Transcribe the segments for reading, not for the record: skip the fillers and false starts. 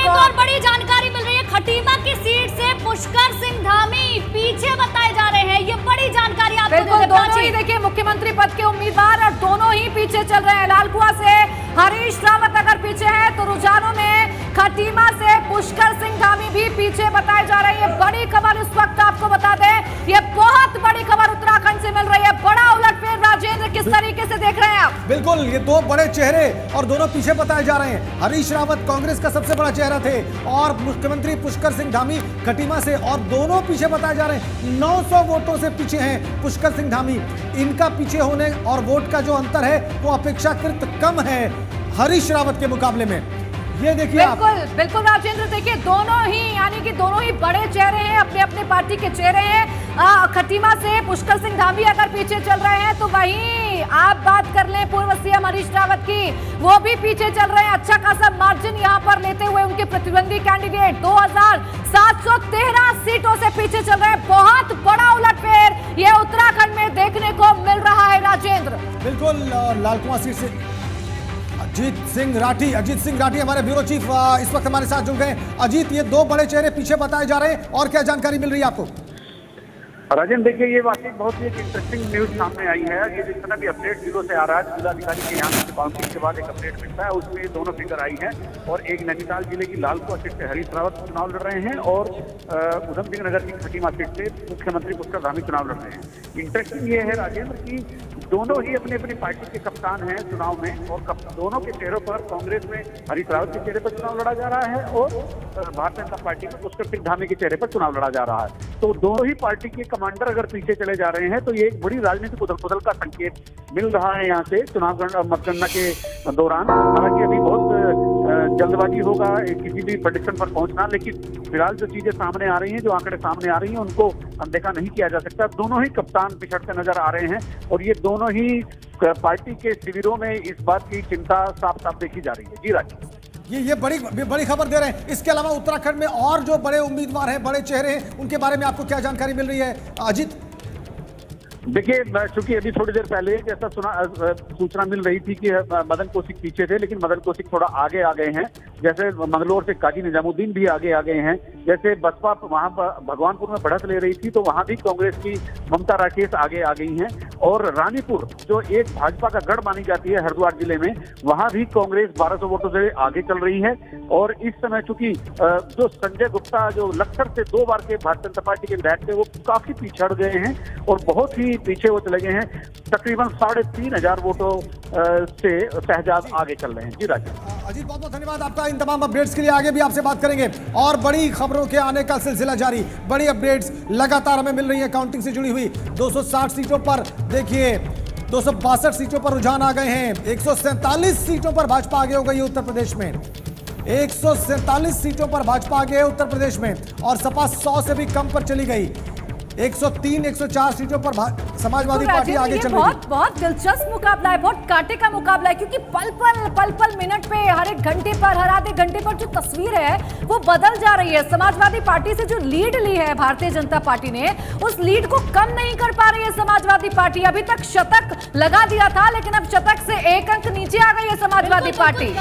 एक और बड़ी जानकारी मिल रही है, खटीमा की सीट से पुष्कर सिंह धामी पीछे बताए जा रहे हैं। ये बड़ी जानकारी आपको बिल्कुल, दोनों ही देखिए मुख्यमंत्री पद के उम्मीदवार और दोनों ही पीछे चल रहे हैं। लालकुआं से हरीश रावत अगर पीछे है तो रुझानों में खटीमा से पुष्कर सिंह धामी भी पीछे बताए जा रहे हैं। ये बड़ी खबर इस वक्त आपको बता दें, ये बहुत बड़ी खबर उत्तराखंड से मिल रही है। बड़ा उलटफेर राजेंद्र, किस तरीके से देख रहे हैं आप? बिल्कुल, ये दो बड़े चेहरे और दोनों पीछे बताए जा रहे हैं। हरीश रावत कांग्रेस का सबसे बड़ा चेहरा थे और मुख्यमंत्री पुष्कर सिंह धामी खटीमा से, और दोनों पीछे बताए जा रहे हैं। 900 वोटों से पीछे हैं पुष्कर सिंह धामी। इनका पीछे होने और वोट का जो अंतर है वो अपेक्षाकृत कम है हरीश रावत के मुकाबले में। ये देखिए बिल्कुल बिल्कुल राजेंद्र, देखिए दोनों ही यानी कि दोनों ही बड़े चेहरे हैं, अपने अपने पार्टी के चेहरे हैं। खटीमा से पुष्कर सिंह धामी अगर पीछे चल रहे हैं तो वहीं आप बात कर लें पूर्व सीएम हरीश रावत की, वो भी पीछे चल रहे हैं। अच्छा खासा मार्जिन यहां पर लेते हुए उनके प्रतिद्वंदी कैंडिडेट 2713 सीटों से पीछे चल रहे हैं। बहुत बड़ा उलटफेर ये उत्तराखंड में देखने को मिल रहा है राजेंद्र। बिल्कुल, लालकुआं सीट से अजीत सिंह राठी हमारे ब्यूरो चीफ इस वक्त हमारे साथ जुड़ गए। अजीत, ये दो बड़े चेहरे पीछे बताए जा रहे हैं और क्या जानकारी मिल रही है आपको? राजन, देखिए ये वाकई बहुत ही एक इंटरेस्टिंग न्यूज सामने आई है। ये जितना भी अपडेट जिलों से आ रहा है, जिलाधिकारी के यहाँ से काउंसिल के बाद एक अपडेट मिलता है, उसमें ये दोनों फिगर आई है। और एक नैनीताल जिले की लालकुआं सीट से हरीश रावत चुनाव लड़ रहे हैं और उधम सिंह नगर की खटीमा सीट से मुख्यमंत्री पुष्कर धामी चुनाव लड़ रहे हैं। इंटरेस्टिंग ये है राजेंद्र की दोनों ही अपनी अपनी पार्टी के कप्तान हैं चुनाव में, और दोनों के चेहरों पर कांग्रेस में हरीश रावत के चेहरे पर चुनाव लड़ा जा रहा है और भारतीय जनता पार्टी में पुष्कर सिंह धामी के चेहरे पर चुनाव लड़ा जा रहा है। तो दोनों ही पार्टी के कमांडर अगर पीछे चले जा रहे हैं तो ये एक बड़ी राजनीतिक उथल पुथल का संकेत मिल रहा है यहाँ से चुनाव मतगणना के दौरान। हालांकि अभी बहुत जल्दबाजी होगा किसी भी प्रेडिक्शन पर पहुंचना, लेकिन फिलहाल जो चीजें सामने आ रही हैं, जो आंकड़े सामने आ रही हैं, उनको अनदेखा नहीं किया जा सकता। दोनों ही कप्तान पिछड़ते नजर आ रहे हैं और ये दोनों ही पार्टी के शिविरों में इस बात की चिंता साफ साफ देखी जा रही है। जी राजीव, ये बड़ी खबर दे रहे हैं। इसके अलावा उत्तराखंड में और जो बड़े उम्मीदवार हैं, बड़े चेहरे हैं, उनके बारे में आपको क्या जानकारी मिल रही है अजीत? देखिए, चूंकि अभी थोड़ी देर पहले ऐसा सूचना मिल रही थी कि मदन कौशिक पीछे थे, लेकिन मदन कौशिक थोड़ा आगे आ गए हैं। जैसे मंगलोर से काजी निजामुद्दीन भी आगे आ गए हैं। जैसे बसपा वहां पर भगवानपुर में बढ़त ले रही थी तो वहां भी कांग्रेस की ममता राकेश आगे आ गई हैं। और रानीपुर जो एक भाजपा का गढ़ मानी जाती है हरिद्वार जिले में, वहां भी कांग्रेस 1200 वोटों से आगे चल रही है। और इस समय चूंकि जो संजय गुप्ता जो लखसर से 2 बार के भारतीय जनता पार्टी के विधायक थे, वो काफी पिछड़ गए हैं और बहुत ही पीछे वो चले गए हैं। तकरीबन 3500 वोटों से शहजाद आगे चल रहे हैं। जी राजीव। अजीत, बहुत बहुत धन्यवाद आपका इन तमाम अपडेट्स के लिए। आगे भी आपसे बात करेंगे और बड़ी खबरों के आने का सिलसिला जारी। बड़ी अपडेट्स लगातार हमें मिल रही है काउंटिंग से जुड़ी हुई। 260 सीटों पर देखिए 262 सीटों पर रुझान आ गए हैं। 147 सीटों पर भाजपा आगे हो गई है उत्तर प्रदेश में। 147 सीटों पर भाजपा आगे है उत्तर प्रदेश में और सपा 100 से भी कम पर चली गई। 103-104 सीटों पर समाजवादी पार्टी आगे चल रही है। बहुत दिलचस्प मुकाबला है, बहुत कांटे का मुकाबला है, क्योंकि पल पल मिनट पे, हर एक घंटे पर, हर आधे घंटे पर जो तस्वीर है वो बदल जा रही है। समाजवादी पार्टी से जो लीड ली है भारतीय जनता पार्टी ने, उस लीड को कम नहीं कर पा रही है समाजवादी पार्टी। अभी तक शतक लगा दिया था, लेकिन अब शतक से 1 अंक नीचे आ गई है समाजवादी पार्टी।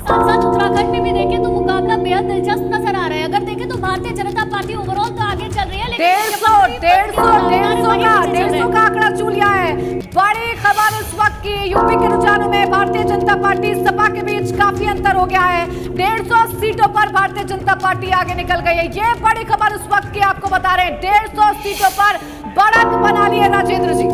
साथ उत्तराखंड में भी देखें तो मुकाबला बेहद दिलचस्प नजर आ रहा है। अगर देखें तो भारतीय जनता पार्टी ओवरऑल तो आगे चल रही है, लेकिन 150 का आंकड़ा छू लिया है। बड़ी खबर इस वक्त की, यूपी के रुझानों में भारतीय जनता पार्टी सपा के बीच काफी अंतर हो गया है। 150 सीटों पर भारतीय जनता पार्टी आगे निकल गई है। ये बड़ी खबर इस वक्त की आपको बता रहे हैं। 150 सीटों पर बढ़त बना ली है राजेंद्र जी।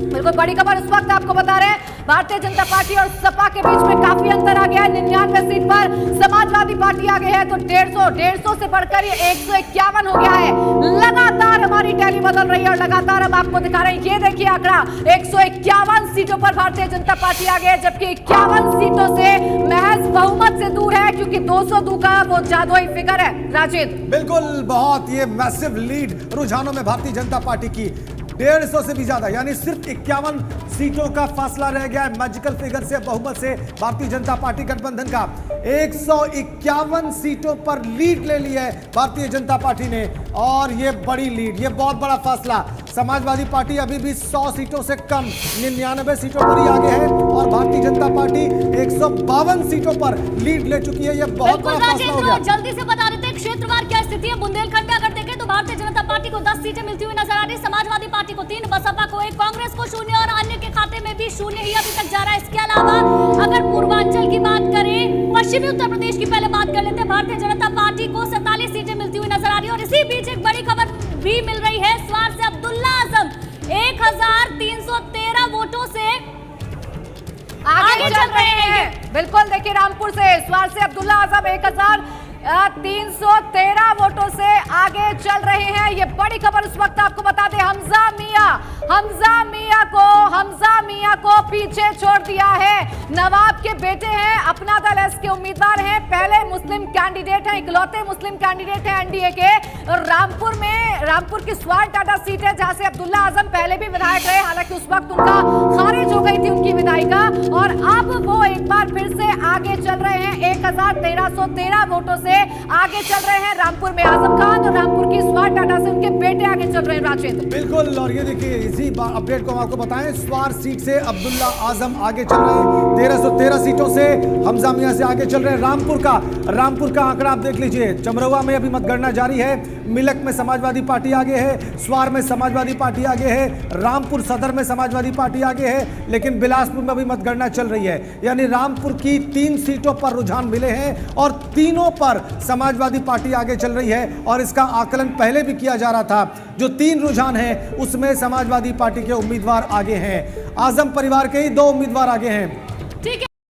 बिल्कुल बड़ी खबर इस वक्त आपको बता रहे हैं। भारतीय जनता पार्टी और सपा के बीच में काफी अंतर आ गया है। 99 सीट पर समाजवादी पार्टी आगे है तो 150 से बढ़कर ये 151 हो गया है। लगातार हमारी टैली बदल रही है और लगातार हम आपको दिखा रहे हैं। ये देखिए आंकड़ा, 151 सीटों पर भारतीय जनता पार्टी आगे है, जबकि 51 सीटों से महज बहुमत से दूर है, क्योंकि 202 का वो जादुई फिगर है। राजेंद्र, बिल्कुल, बहुत ये मैसिव लीड रुझानों में भारतीय जनता पार्टी की 150 से भी ज्यादा, यानी सिर्फ 51 सीटों का फासला रह गया है मैजिकल फिगर से, बहुमत से भारतीय जनता पार्टी गठबंधन का। 151 सीटों पर लीड ले ली है भारतीय जनता पार्टी ने और ये बड़ी लीड, ये बहुत बड़ा फासला। समाजवादी पार्टी अभी भी 100 सीटों से कम 99 सीटों पर ही आगे है और भारतीय जनता पार्टी 152 सीटों पर लीड ले चुकी है। यह बहुत बड़ा फैसला हो गया। जल्दी से बता देते हैं क्षेत्रवार क्या स्थिति है। बुंदेलखंड में अगर देखें तो भारतीय जनता पार्टी को 10 सीटें मिलती हुई नजर आ रही, समाजवादी पार्टी को 3, बसपा को 1, कांग्रेस को 0 और अन्य के खाते में भी 0 ही अभी तक जा रहा है। इसके अलावा अगर पूर्वांचल की बात करें, पश्चिमी उत्तर प्रदेश की पहले बात कर लेते हैं, भारतीय जनता पार्टी को 47 सीटें मिलती हुई नजर आ रही है। और इसी बीच एक बड़ी खबर भी मिल रही है, स्वार से अब्दुल्ला आजम 1313 वोटों से आगे चल रहे हैं। बिल्कुल, देखिए रामपुर से स्वार से अब्दुल्ला आजम 1313 वोटों से आगे चल रहे हैं। ये बड़ी खबर इस वक्त आपको बता दें, हमजा मियां को पीछे छोड़ दिया है। नवाब के बेटे हैं, अपना दल एस के उम्मीदवार हैं, पहले मुस्लिम कैंडिडेट हैं, इकलौते मुस्लिम कैंडिडेट हैं एनडीए के। रामपुर की स्वार टाटा सीट है जहां से अब्दुल्ला आजम पहले भी विधायक रहे, हालांकि उस वक्त उनका खारिज हो गई थी उनकी विधायिका, और अब वो एक बार फिर से आगे चल रहे हैं। 1313 वोटों से आगे चल रहे हैं रामपुर में आजम खान, और रामपुर की स्वार टाटा से उनके बेटे आगे चल रहे हैं राजेंद्र। बिल्कुल, और ये देखिए इसी अपडेट को हम आपको बताएं, स्वार सीट से अब्दुल्ला आजम आगे चल रहे हैं, 1313 सीटों से हमजा मियां से आगे चल रहे हैं। रामपुर का आंकड़ा आप देख लीजिए, चमरवा में अभी मतगणना जारी है, मिलक में समाजवादी पार्टी आगे है, स्वार में समाजवादी पार्टी आगे है, रामपुर सदर में समाजवादी पार्टी आगे है, लेकिन बिलासपुर में अभी मतगणना चल रही है। यानी रामपुर की 3 सीटों पर रुझान मिले हैं और तीनों पर समाजवादी पार्टी आगे चल रही है। और इसका आकलन पहले भी किया जा रहा था, जो 3 रुझान हैं उसमें समाजवादी पार्टी के उम्मीदवार आगे हैं, आजम परिवार के ही 2 उम्मीदवार आगे हैं।